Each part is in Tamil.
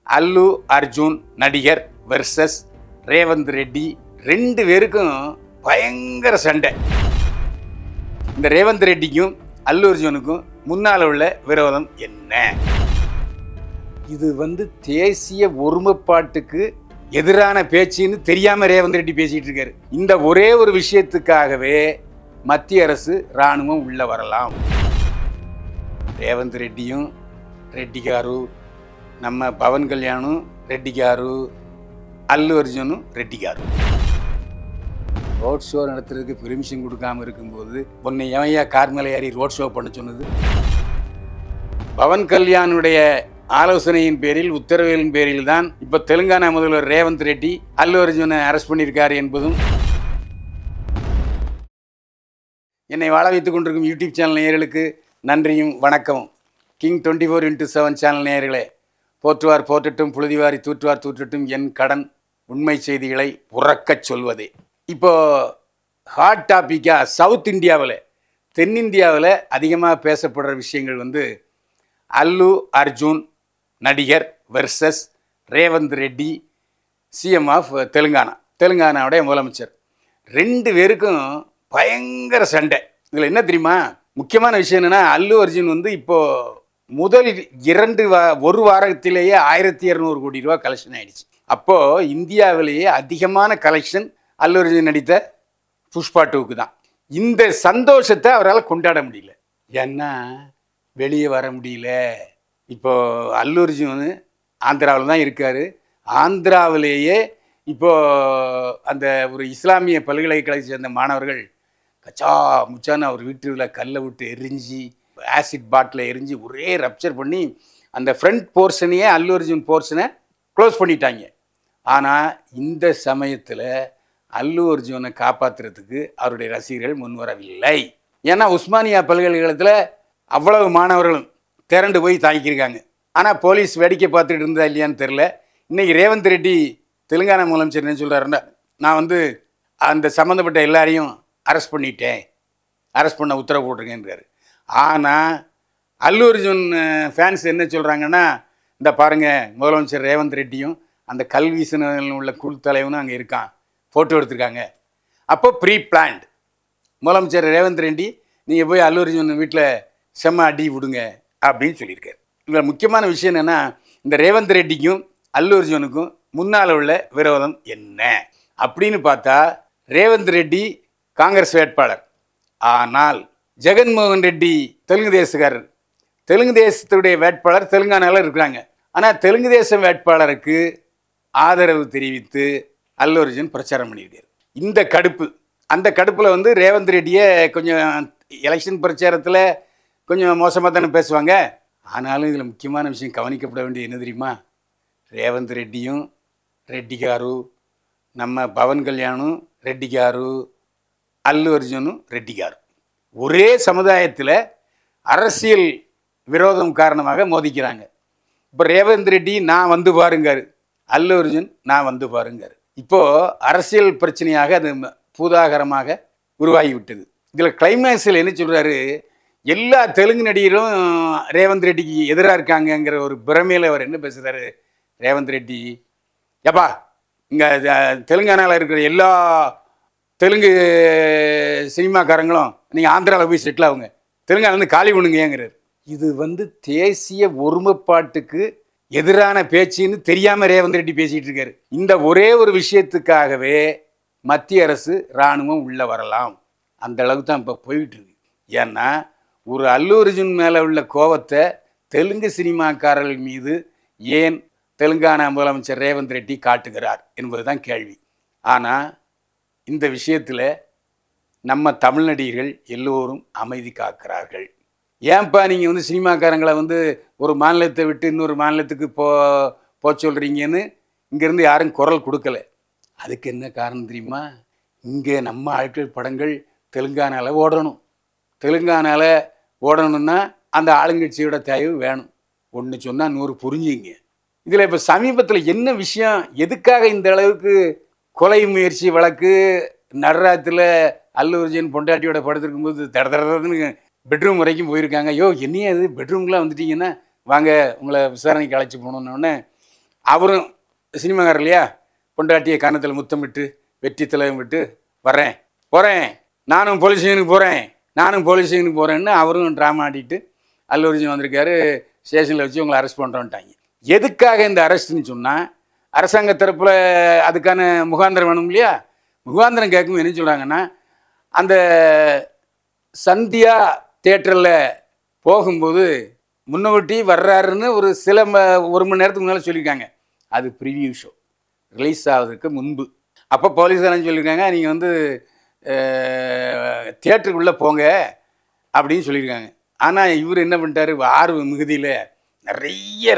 அல்லு அர்ஜுன் நடிகர் வெர்சஸ் ரேவந்த் ரெட்டி, ரெண்டு பேருக்கும் பயங்கர சண்டை. இந்த ரேவந்த் ரெட்டிக்கும் அல்லு அர்ஜுனுக்கும் முன்னால் உள்ள விரோதம் என்ன? இது தேசிய ஒருமைப்பாட்டுக்கு எதிரான பேச்சுன்னு தெரியாம ரேவந்த் ரெட்டி பேசிட்டு இருக்காரு. இந்த ஒரே ஒரு விஷயத்துக்காகவே மத்திய அரசு ராணுவம் உள்ள வரலாம். రేవంత్ రెడ్డిயும் రెడ్డి గారు, நம்ம பவன் கல்யாணும் ரெட்டி గారు, அல்லு அர்ஜுனும் ரெட்டி గారు. ரோட் ஷோ நடத்துறதுக்கு பெர்மிஷன் கொடுக்காம இருக்கும்போது உன்னை எவையா கார் மேலே ஏறி ரோட் ஷோ பண்ண சொன்னது? பவன் கல்யாணுடைய ஆலோசனையின் பேரில், உத்தரவின் பேரில் தான் இப்போ தெலுங்கானா முதல்வர் ரேவந்த் ரெட்டி அல்லு அர்ஜுனை அரெஸ்ட் பண்ணியிருக்காரு என்பதும், என்னை வாழ வைத்துக் கொண்டிருக்கும் யூடியூப் சேனல் நேயர்களுக்கு நன்றியும் வணக்கமும். கிங் 24x7 சேனல் நேயர்களே, போற்றுவார் போற்றட்டும், புழுதிவாரி தூற்றுவார் தூற்றட்டும், என் கடன் உண்மை செய்திகளை உறக்கச் சொல்வதே. இப்போ ஹாட் டாப்பிக்காக சவுத் இந்தியாவில், தென்னிந்தியாவில் அதிகமாக பேசப்படுற விஷயங்கள் அல்லு அர்ஜுன் நடிகர் versus Revanth Reddy, CM of தெலுங்கானாவுடைய முதலமைச்சர். ரெண்டு பேருக்கும் பயங்கர சண்டை. இதில் என்ன தெரியுமா, முக்கியமான விஷயம் என்னென்னா, அல்லு அர்ஜுன் இப்போ முதல் ஒரு வாரத்திலேயே 1200 கோடி ரூபா கலெக்ஷன் ஆயிடுச்சு. அப்போது இந்தியாவிலேயே அதிகமான கலெக்ஷன் அல்லு அர்ஜுன் நடித்த புஷ்பா 2க்கு தான். இந்த சந்தோஷத்தை அவரால் கொண்டாட முடியல. ஏன்னா வெளியே வர முடியல. இப்போ அல்லு அர்ஜுன் ஆந்திராவில் தான் இருக்கார். ஆந்திராவிலேயே இப்போது அந்த ஒரு இஸ்லாமிய பல்கலைக்கழகத்தை சேர்ந்த மாணவர்கள் கச்சா முச்சான்னு அவர் வீட்டில் கல்லை விட்டு எரிஞ்சு, ஆசிட் பாட்டில் எரிஞ்சு ஒரே ரப்சர் பண்ணி அந்த ஃப்ரண்ட் போர்ஷனையே, அல்லு அர்ஜுன் போர்ஷனை க்ளோஸ் பண்ணிட்டாங்க. ஆனால் இந்த சமயத்தில் அல்லு அர்ஜுனை காப்பாற்றுறதுக்கு அவருடைய ரசிகர்கள் முன்வரவில்லை. ஏன்னா உஸ்மானியா பல்கலைக்கழகத்தில் அவ்வளவு மாணவர்களும் திரண்டு போய் தாங்கியிருக்காங்க. ஆனால் போலீஸ் வேடிக்கை பார்த்துட்டு இருந்தா இல்லையான்னு தெரில. இன்றைக்கி ரேவந்த் ரெட்டி தெலுங்கானா முதலமைச்சர் என்ன சொல்கிறாருன்னா, நான் அந்த சம்மந்தப்பட்ட எல்லாரையும் அரெஸ்ட் பண்ணிட்டேன், அரெஸ்ட் பண்ண உத்தரவு போட்டிருக்கேன்றாரு. ஆனால் அல்லு அர்ஜுன் ஃபேன்ஸ் என்ன சொல்கிறாங்கன்னா, இந்த பாருங்கள், முதலமைச்சர் ரேவந்த் ரெட்டியும் அந்த கல்விசனில் உள்ள குழு தலைவனும் அங்கே இருக்கான், ஃபோட்டோ எடுத்திருக்காங்க. அப்போ ப்ரீ பிளான்ட். முதலமைச்சர் ரேவந்த் ரெட்டி நீங்கள் போய் அல்லு அர்ஜுன் வீட்டில் செம்ம அடி விடுங்க அப்படின்னு சொல்லியிருக்காரு. இதில் முக்கியமான விஷயம் என்னென்னா, இந்த ரேவந்த் ரெட்டிக்கும் அல்லு அர்ஜுனுக்கும் முன்னால் உள்ள விரோதம் என்ன அப்படின்னு பார்த்தா, ரேவந்த் ரெட்டி காங்கிரஸ் வேட்பாளர். ஆனால் ஜெகன்மோகன் ரெட்டி தெலுங்கு தேசக்காரர். தெலுங்கு தேசத்துடைய வேட்பாளர் தெலுங்கானாவில் இருக்கிறாங்க. ஆனால் தெலுங்கு தேசம் வேட்பாளருக்கு ஆதரவு தெரிவித்து அல்லு அர்ஜுன் பிரச்சாரம் பண்ணியிருக்காரு. இந்த கடுப்பு, அந்த கடுப்பில் ரேவந்த் ரெட்டியை கொஞ்சம் எலெக்ஷன் பிரச்சாரத்தில் கொஞ்சம் மோசமாக தானே பேசுவாங்க. ஆனாலும் இதில் முக்கியமான விஷயம் கவனிக்கப்பட வேண்டியது என்ன தெரியுமா, ரேவந்த் ரெட்டியும் ரெட்டி గారు, நம்ம பவன் கல்யாணும் ரெட்டி గారు, அல்லு அர்ஜுனும் ரெட்டி గారు ஒரே சமுதாயத்தில் அரசியல் விரோதம் காரணமாக மோதிக்கிறாங்க. இப்போ ரேவந்த் ரெட்டி நான் வந்து பாருங்காரு, அல்லு அர்ஜுன் நான் வந்து பாருங்காரு. இப்போது அரசியல் பிரச்சனையாக அது பூதாகரமாக உருவாகிவிட்டது. இதில் கிளைமேக்ஸில் என்ன சொல்கிறாரு, எல்லா தெலுங்கு நடிகரும் ரேவந்த் ரெட்டிக்கு எதிராக இருக்காங்கங்கிற ஒரு பிரமையில் அவர் என்ன பேசுகிறாரு, ரேவந்த் ரெட்டி, ஏப்பா இங்கே தெலுங்கானாவில் இருக்கிற எல்லா தெலுங்கு சினிமாக்காரங்களும் நீங்கள் ஆந்திராவில் போய் செட்டில் ஆகுங்க, தெலுங்கானா காலி பண்ணுங்கிறார். இது தேசிய ஒருமைப்பாட்டுக்கு எதிரான பேச்சுன்னு தெரியாமல் ரேவந்த் ரெட்டி பேசிகிட்டு இருக்காரு. இந்த ஒரே ஒரு விஷயத்துக்காகவே மத்திய அரசு இராணுவம் உள்ளே வரலாம். அந்த அளவுக்கு தான் இப்போ போயிட்டு இருக்கு. ஏன்னா ஒரு அல்லு அர்ஜுன் மேலே உள்ள கோபத்தை தெலுங்கு சினிமாக்காரர்கள் மீது ஏன் தெலுங்கானா முதலமைச்சர் ரேவந்த் ரெட்டி காட்டுகிறார் என்பது தான் கேள்வி. ஆனால் இந்த விஷயத்தில் நம்ம தமிழ் நடிகர்கள் எல்லோரும் அமைதி காக்கிறார்கள். ஏன்ப்பா நீங்கள் சினிமாக்காரங்களை ஒரு மாநிலத்தை விட்டு இன்னொரு மாநிலத்துக்கு போ சொல்கிறீங்கன்னு இங்கேருந்து யாரும் குரல் கொடுக்கல. அதுக்கு என்ன காரணம் தெரியுமா, இங்கே நம்ம ஆட்கள் படங்கள் தெலுங்கானாவில் ஓடணும். தெலுங்கானாவில் ஓடணும்னா அந்த ஆளுங்கட்சியோட தயவு வேணும். ஒன்று சொன்னால் 100 புரிஞ்சுங்க. இதில் இப்போ சமீபத்தில் என்ன விஷயம், எதுக்காக இந்த அளவுக்கு கொலை முயற்சி வழக்கு நடராத்தில் அல்லு அர்ஜுன் பொண்டாட்டியோட படுத்திருக்கும்போது தடன்னு பெட்ரூம் வரைக்கும் போயிருக்காங்க. ஐயோ என்னையே அது பெட்ரூம்லாம் வந்துட்டீங்கன்னா வாங்க உங்களை விசாரணைக்கு அழைச்சி போகணுன்னொடனே அவரும் சினிமாக்காரர் இல்லையா, பொண்டாட்டியை கன்னத்தில் முத்தமிட்டு வெற்றி திலகம் விட்டு வரேன் போகிறேன், நானும் போலீஸ் ஸ்டேஷனுக்கு போகிறேன்னு அவரும் ட்ராமா ஆடிட்டு அல்லு அர்ஜுன் வந்திருக்காரு. ஸ்டேஷனில் வச்சு உங்களை அரெஸ்ட் பண்ணுறோன்ட்டாங்க. எதுக்காக இந்த அரெஸ்ட்னு சொன்னால், அரசாங்க தரப்பில் அதுக்கான முகாந்திரம் வேணும் இல்லையா. முகாந்திரம் கேட்கும் என்ன சொல்கிறாங்கன்னா, அந்த சந்தியா தியேட்டரில் போகும்போது முன்னவட்டி வர்றாருன்னு ஒரு ஒரு மணி நேரத்துக்கு முன்னால் சொல்லியிருக்காங்க. அது ப்ரிவியூ ஷோ ரிலீஸ் ஆகுறதுக்கு முன்பு. அப்போ போலீஸாரன்னு சொல்லியிருக்காங்க, நீங்கள் வந்து தியேட்டருக்குள்ளே போங்க அப்படின்னு சொல்லியிருக்காங்க. ஆனால் இவர் என்ன பண்ணிட்டார், ஆர்வ மிகுதியில் நிறைய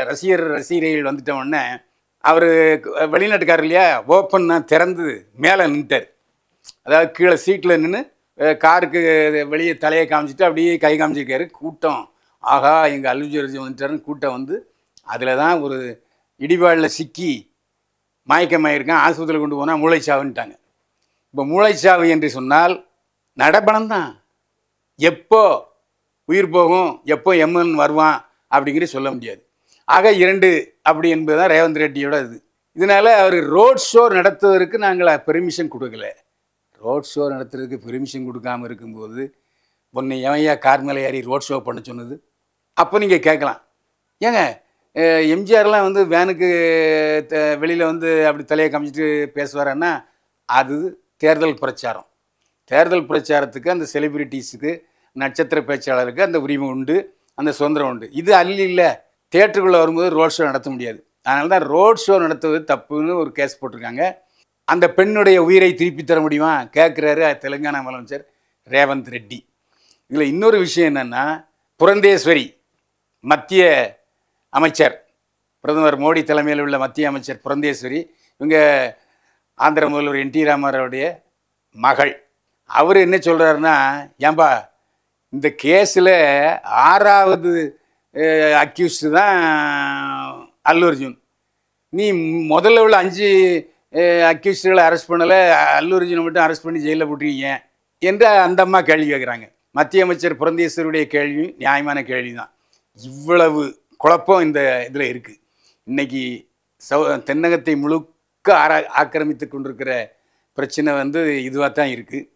ரசிகர்கள் வந்துட்டோடனே அவர் வெளிநாட்டுக்காரர் இல்லையா, ஓப்பன்னா திறந்து மேலே நின்ட்டார். அதாவது கீழே சீட்டில் நின்று காருக்கு வெளியே தலையை காமிச்சிட்டு அப்படியே கை காமிச்சிருக்காரு. கூட்டம் ஆகா எங்கள் அல்லு அர்ஜுன் வந்துட்டாருன்னு கூட்டம் வந்து அதில் தான் ஒரு இடிபாடில் சிக்கி மயக்கமாயிருக்கான். ஆஸ்பத்திரியில் கொண்டு போனால் மூளைச்சாவுன்ட்டாங்க. இப்போ மூளைச்சாவு என்று சொன்னால் நடப்பணம் தான். எப்போ உயிர் போகும், எப்போ எம்என் வருவான் அப்படிங்கிற சொல்ல முடியாது. ஆக 2 அப்படி என்பது தான் ரேவந்த் ரெட்டியோட இது. இதனால் அவர் ரோட் ஷோ நடத்துவதற்கு நாங்கள் பெர்மிஷன் கொடுக்கல. ரோட் ஷோ நடத்துறதுக்கு பெர்மிஷன் கொடுக்காமல் இருக்கும்போது பொண்ணு எவையா கார் மேலே ஏறி ரோட் ஷோ பண்ண சொன்னது? அப்போ நீங்கள் கேட்கலாம், ஏங்க எம்ஜிஆர்லாம் வந்து வேனுக்கு வெளியில் வந்து அப்படி தலையை காமிச்சிட்டு பேசுவாரன்னா, அது தேர்தல் பிரச்சாரம். தேர்தல் பிரச்சாரத்துக்கு அந்த செலிபிரிட்டிஸுக்கு, நட்சத்திர பேச்சாளருக்கு அந்த உரிமை உண்டு, அந்த சுதந்திரம் உண்டு. இது இல்லை, தியேட்டருக்குள்ளே வரும்போது ரோட் ஷோ நடத்த முடியாது. அதனால தான் ரோட் ஷோ நடத்துவது தப்புன்னு ஒரு கேஸ் போட்டிருக்காங்க. அந்த பெண்ணுடைய உயிரை திருப்பி தர முடியுமா கேட்குறாரு தெலுங்கானா முதலமைச்சர் ரேவந்த் ரெட்டி. இதில் இன்னொரு விஷயம் என்னென்னா, புரந்தேஸ்வரி மத்திய அமைச்சர், பிரதமர் மோடி தலைமையில் உள்ள மத்திய அமைச்சர் புரந்தேஸ்வரி, இவங்க ஆந்திர முதல்வர் என் டி ராமாராவுடைய மகள். அவர் என்ன சொல்கிறாருன்னா, ஏன்பா இந்த கேஸில் 6வது அக்யூஸ்டு தான் அல்லு அர்ஜுன், நீ முதல்ல உள்ள 5 அக்யூஸ்டுகளை அரெஸ்ட் பண்ணலை, அல்லு அர்ஜுனை மட்டும் அரெஸ்ட் பண்ணி ஜெயிலில் போட்டிருக்கீங்க என்று அந்த அம்மா கேள்வி கேட்குறாங்க. மத்திய அமைச்சர் புரந்தேஸ்வருடைய கேள்வி நியாயமான கேள்வி தான். இவ்வளவு குழப்பம் இந்த இதில் இருக்குது. இன்றைக்கி தென்னகத்தை முழுக்க ஆக்கிரமித்து கொண்டிருக்கிற பிரச்சனை வந்து இதுவாக தான் இருக்குது.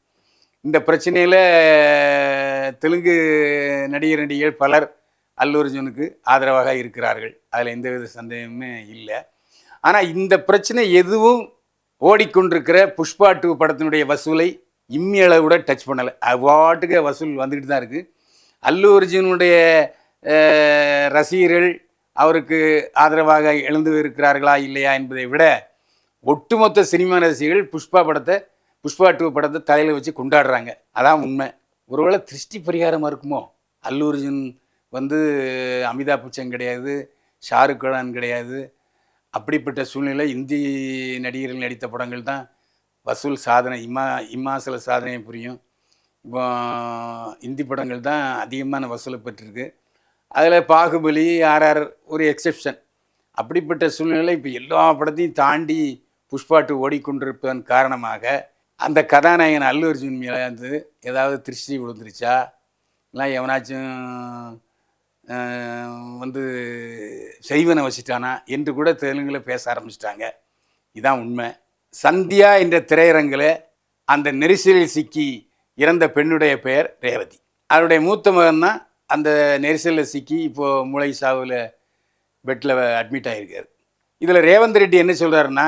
இந்த பிரச்சனையில் தெலுங்கு நடிகர்கள் பலர் அல்லு அர்ஜுனுக்கு ஆதரவாக இருக்கிறார்கள், அதில் எந்தவித சந்தேகமே இல்லை. ஆனால் இந்த பிரச்சனை எதுவும் ஓடிக்கொண்டிருக்கிற புஷ்பா 2 படத்தினுடைய வசூலை இம்மியளவு கூட டச் பண்ணலை. அவ்வாட்டுக்கு வசூல் வந்துக்கிட்டு தான் இருக்குது. அல்லு அர்ஜுனுடைய ரசிகர்கள் அவருக்கு ஆதரவாக எழுந்து இருக்கிறார்களா இல்லையா என்பதை விட ஒட்டுமொத்த சினிமா ரசிகர்கள் புஷ்பா 2 படத்தை தலையில் வச்சு கொண்டாடுறாங்க. அதான் உண்மை. ஒருவேளை திருஷ்டி பரிகாரமாக இருக்குமோ? அல்லு அர்ஜுன் வந்து அமிதாப் பச்சன் கிடையாது, ஷாருக் கான் கிடையாது. அப்படிப்பட்ட சூழ்நிலை இந்தி நடிகர்கள் நடித்த படங்கள் தான் வசூல் சாதனை இமாசல சாதனை புரியும். இப்போ இந்தி படங்கள் தான் அதிகமான வசூலை பெற்றிருக்கு. அதில் பாகுபலி, RR ஒரு எக்ஸெப்ஷன். அப்படிப்பட்ட சூழ்நிலை இப்போ எல்லா படத்தையும் தாண்டி புஷ்பா 2 ஓடிக்கொண்டிருப்பதன் காரணமாக அந்த கதாநாயகன் அல்லு அர்ஜுன் மேலே வந்து ஏதாவது திருஷ்டி விழுந்துருச்சா, இல்லை எவனாச்சும் வந்து செய்வனை வச்சுட்டானா என்று கூட தெலுங்கில் பேச ஆரம்பிச்சிட்டாங்க. இதுதான் உண்மை. சந்தியா என்ற திரையரங்கில் அந்த நெரிசலில் சிக்கி இறந்த பெண்ணுடைய பெயர் ரேவதி. அவருடைய மூத்த மகன் தான் அந்த நெரிசலில் சிக்கி இப்போது மூளை சாவில் பெட்டில் அட்மிட் ஆகியிருக்காரு. இதில் ரேவந்த் ரெட்டி என்ன சொல்கிறாருன்னா,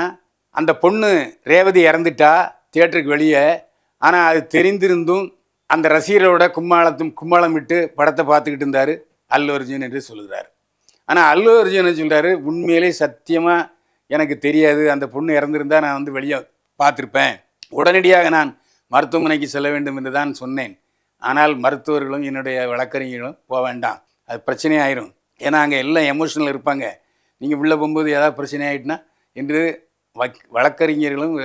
அந்த பொண்ணு ரேவதி இறந்துட்டா தியேட்டருக்கு வெளியே, ஆனால் அது தெரிந்திருந்தும் அந்த ரசிகரோட கும்மாளம் விட்டு படத்தை பார்த்துக்கிட்டு இருந்தார் அல்லு அர்ஜுன் என்று சொல்கிறார். ஆனால் அல்லு அர்ஜுன் என்ன சொல்கிறாரு, உண்மையிலே சத்தியமாக எனக்கு தெரியாது, அந்த பொண்ணு இறந்துருந்தால் நான் வந்து வெளியே பார்த்துருப்பேன், உடனடியாக நான் மருத்துவமனைக்கு செல்ல வேண்டும் என்று தான் சொன்னேன். ஆனால் மருத்துவர்களும் என்னுடைய வழக்கறிஞர்களும் போக வேண்டாம், அது பிரச்சனையாயிரும், ஏன்னா அங்கே எல்லாம் எமோஷனல் இருப்பாங்க, நீங்கள் உள்ளே போகும்போது ஏதாவது பிரச்சனை ஆகிட்டுனா என்று வழக்கறிஞர்களும்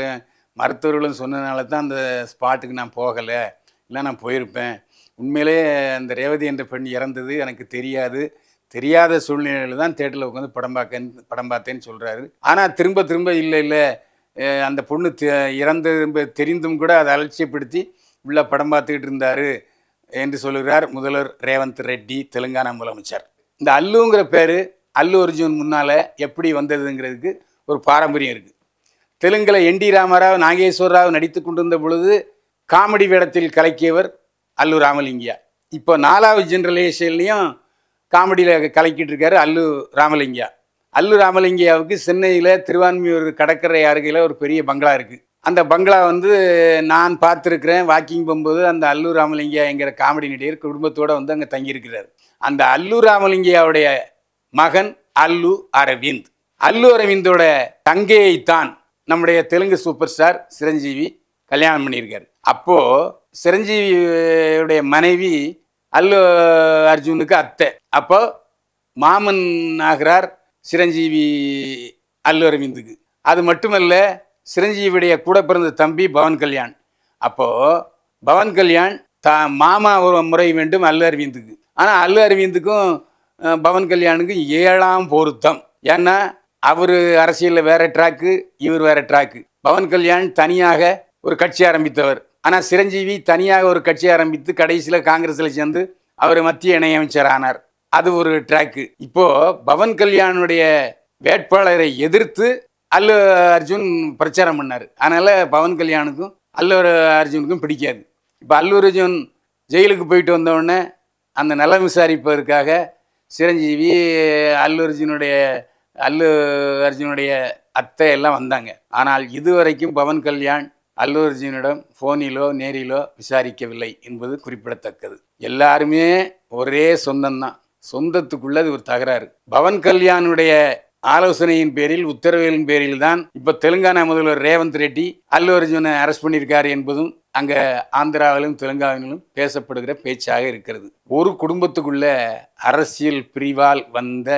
மருத்துவர்களும் சொன்னதுனால தான் அந்த ஸ்பாட்டுக்கு நான் போகலை, இல்லை நான் போயிருப்பேன். உண்மையிலே அந்த ரேவதி என்ற பெண் இறந்தது எனக்கு தெரியாத சூழ்நிலையில் தான் தேட்டரில் உட்காந்து படம் பார்த்தேன்னு சொல்கிறாரு. ஆனால் திரும்ப இல்லை அந்த பொண்ணு இறந்து தெரிந்தும் கூட அதை அலட்சியப்படுத்தி உள்ள படம் பார்த்துக்கிட்டு இருந்தார் என்று சொல்கிறார் முதல்வர் ரேவந்த் ரெட்டி, தெலுங்கானா முதலமைச்சர். இந்த அல்லுங்கிற பேர் அல்லு அர்ஜுன் முன்னால் எப்படி வந்ததுங்கிறதுக்கு ஒரு பாரம்பரியம் இருக்குது. தெலுங்கில் என்டி ராமராவ், நாகேஸ்வரராவ் நடித்து கொண்டிருந்த பொழுது காமெடி வேடத்தில் கலக்கியவர் அல்லு ராமலிங்கா. இப்போ 4வது ஜென்ரலேஷன்லேயும் காமெடியில் கலக்கிட்டு இருக்காரு அல்லு ராமலிங்கா. அல்லு ராமலிங்காவுக்கு சென்னையில் திருவான்மியூர் கடற்கரை அருகில் ஒரு பெரிய பங்களா இருக்குது. அந்த பங்களா வந்து நான் பார்த்துருக்குறேன். வாக்கிங் போகும்போது அந்த அல்லு ராமலிங்கா என்கிற காமெடி நடிகர் குடும்பத்தோடு வந்து அங்கே தங்கியிருக்கிறார். அந்த அல்லு ராமலிங்காவுடைய மகன் அல்லு அரவிந்த். அல்லு அரவிந்தோட தங்கையைத்தான் நம்முடைய தெலுங்கு சூப்பர் ஸ்டார் சிரஞ்சீவி கல்யாணம் பண்ணியிருக்காரு. அப்போது சிரஞ்சீவியுடைய மனைவி அல்லு அர்ஜுனுக்கு அத்தை. அப்போ மாமன் ஆகிறார் சிரஞ்சீவி அல்லு அரவிந்துக்கு. அது மட்டுமல்ல, சிரஞ்சீவியுடைய கூட பிறந்த தம்பி பவன் கல்யாண். அப்போது பவன் கல்யாண் மாமா ஒரு முறை வேண்டும் அல்லு அரவிந்துக்கு. ஆனால் அல்லு அரவிந்துக்கும் பவன் கல்யாணுக்கும் 7ஆம் பொருத்தம். ஏன்னா அவர் அரசியலில் வேற ட்ராக்கு, இவர் வேற ட்ராக்கு. பவன் கல்யாண் தனியாக ஒரு கட்சி ஆரம்பித்தவர். ஆனால் சிரஞ்சீவி தனியாக ஒரு கட்சி ஆரம்பித்து கடைசியில் காங்கிரஸில் சேர்ந்து அவர் மத்திய இணையமைச்சர் ஆனார். அது ஒரு ட்ராக்கு. இப்போது பவன் கல்யாணுடைய வேட்பாளரை எதிர்த்து அல்லு அர்ஜுன் பிரச்சாரம் பண்ணார். அதனால் பவன் கல்யாணுக்கும் அல்லு அர்ஜுனுக்கும் பிடிக்காது. இப்போ அல்லு அர்ஜுன் ஜெயிலுக்கு போயிட்டு வந்தவுடனே அந்த நலம் விசாரிப்பதற்காக சிரஞ்சீவி அல்லு அர்ஜுனுடைய அத்தை எல்லாம் வந்தாங்க. ஆனால் இதுவரைக்கும் பவன் கல்யாண் அல்லு அர்ஜுனிடம் ஃபோனிலோ நேரிலோ விசாரிக்கவில்லை என்பது குறிப்பிடத்தக்கது. எல்லாருமே ஒரே சொந்தம்தான். சொந்தத்துக்குள்ள அது ஒரு தகராறு. பவன் கல்யாணுடைய ஆலோசனையின் பேரில், உத்தரவின் பேரில் தான் இப்போ தெலுங்கானா முதல்வர் ரேவந்த் ரெட்டி அல்லு அர்ஜுனை அரெஸ்ட் பண்ணியிருக்காரு என்பதும் அங்கே ஆந்திராவிலும் தெலுங்கானாவிலும் பேசப்படுகிற பேச்சாக இருக்கிறது. ஒரு குடும்பத்துக்குள்ள அரசியல் பிரிவால் வந்த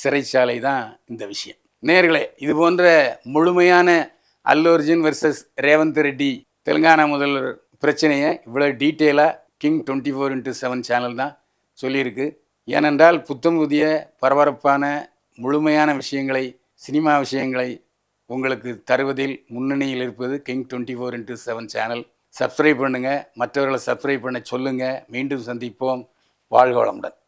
சிறைச்சாலை தான் இந்த விஷயம். நேயர்களே, இது போன்ற முழுமையான அல்லு அர்ஜுன் வெர்சஸ் ரேவந்த் ரெட்டி தெலுங்கானா முதல்வர் பிரச்சனையை இவ்வளோ டீட்டெயிலாக கிங் 24x7 சேனல் தான் சொல்லியிருக்கு. ஏனென்றால் புத்தம் புதிய பரபரப்பான முழுமையான விஷயங்களை, சினிமா விஷயங்களை உங்களுக்கு தருவதில் முன்னணியில் இருப்பது கிங் 24x7 சேனல். சப்ஸ்கிரைப் பண்ணுங்கள், மற்றவர்களை சப்ஸ்கிரைப் பண்ண சொல்லுங்கள். மீண்டும் சந்திப்போம். வாழ்க வளமுடன்.